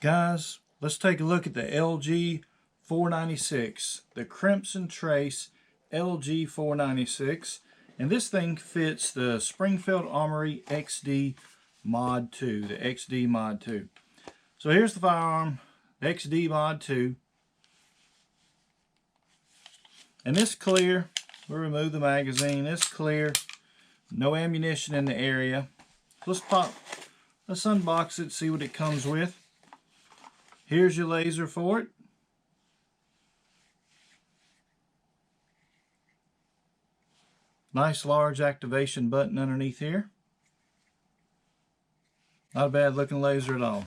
Guys, let's take a look at the LG 496, the Crimson Trace LG 496, and this thing fits the Springfield Armory XD MOD2, the XD MOD2. So here's the firearm, the XD MOD2, and it's clear. We'll remove the magazine. It's clear, no ammunition in the area. Let's unbox it, see what it comes with. Here's your laser for it. Nice large activation button underneath here. Not a bad looking laser at all.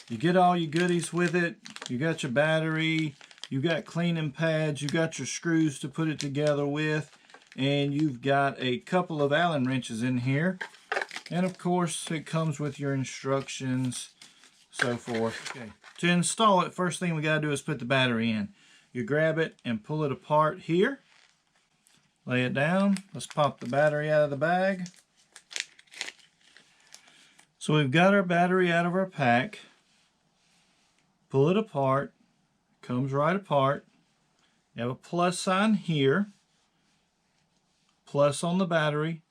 You get all your goodies with it. You got your battery, you got cleaning pads, you got your screws to put it together with, and you've got a couple of Allen wrenches in here. And of course it comes with your instructions, so forth. Okay. To install it, first thing we got to do is put the battery in. You grab it and pull it apart here. Lay it down. Let's pop the battery out of the bag. So we've got our battery out of our pack. Pull it apart. Comes right apart. You have a plus sign here. Plus on the battery.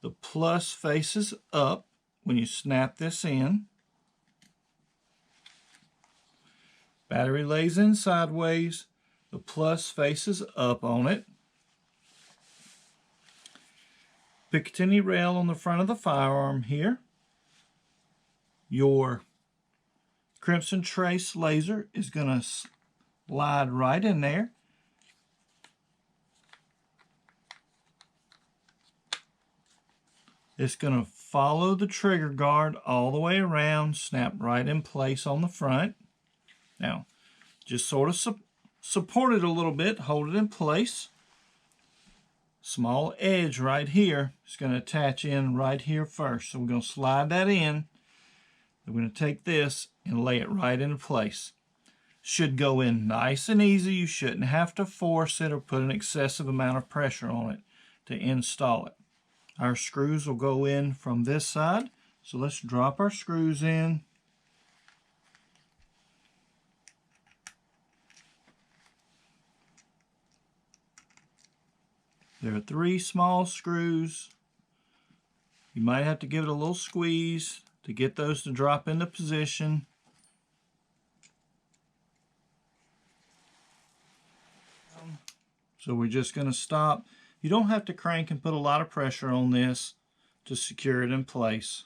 The plus faces up when you snap this in. Battery lays in sideways. The plus faces up on it. Picatinny rail on the front of the firearm here. Your Crimson Trace laser is going to slide right in there. It's going to follow the trigger guard all the way around, snap right in place on the front. Now, just sort of support it a little bit, hold it in place. Small edge right here is going to attach in right here first. So we're going to slide that in. We're going to take this and lay it right into place. Should go in nice and easy. You shouldn't have to force it or put an excessive amount of pressure on it to install it. Our screws will go in from this side. So let's drop our screws in. There are 3 small screws. You might have to give it a little squeeze to get those to drop into position. So we're just going to stop. You don't have to crank and put a lot of pressure on this to secure it in place.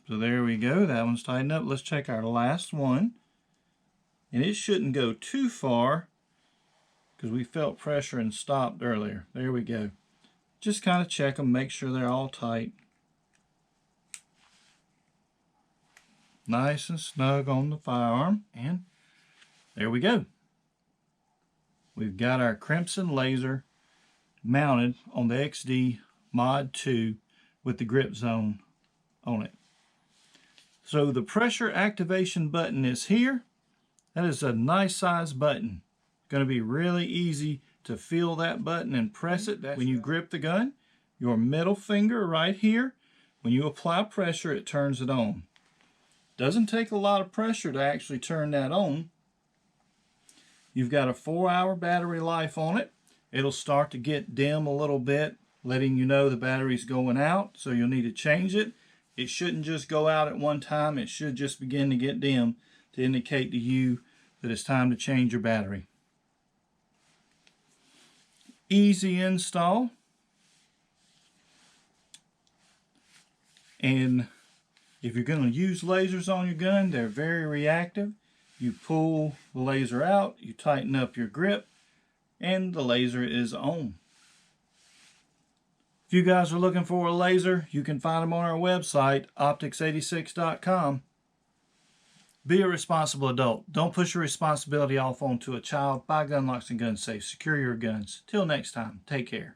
So there we go. That one's tightened up. Let's check our last one. And it shouldn't go too far, because we felt pressure and stopped earlier. There we go. Just kind of check them, make sure they're all tight. Nice and snug on the firearm, and there we go. We've got our Crimson laser mounted on the XD MOD2 with the grip zone on it. So the pressure activation button is here. That is a nice size button. Going to be really easy to feel that button and press it. When you grip the gun, your middle finger right here, when you apply pressure, it turns it on. Doesn't take a lot of pressure to actually turn that on. You've got a 4-hour battery life on it. It'll start to get dim a little bit, letting you know the battery's going out, so you'll need to change it. It shouldn't just go out at one time. It should just begin to get dim to indicate to you that it's time to change your battery. Easy install, and if you're going to use lasers on your gun, they're very reactive. You pull the laser out, you tighten up your grip, and the laser is on. If you guys are looking for a laser, you can find them on our website, optics86.com. Be a responsible adult. Don't push your responsibility off onto a child. Buy gun locks and gun safes. Secure your guns. Till next time, take care.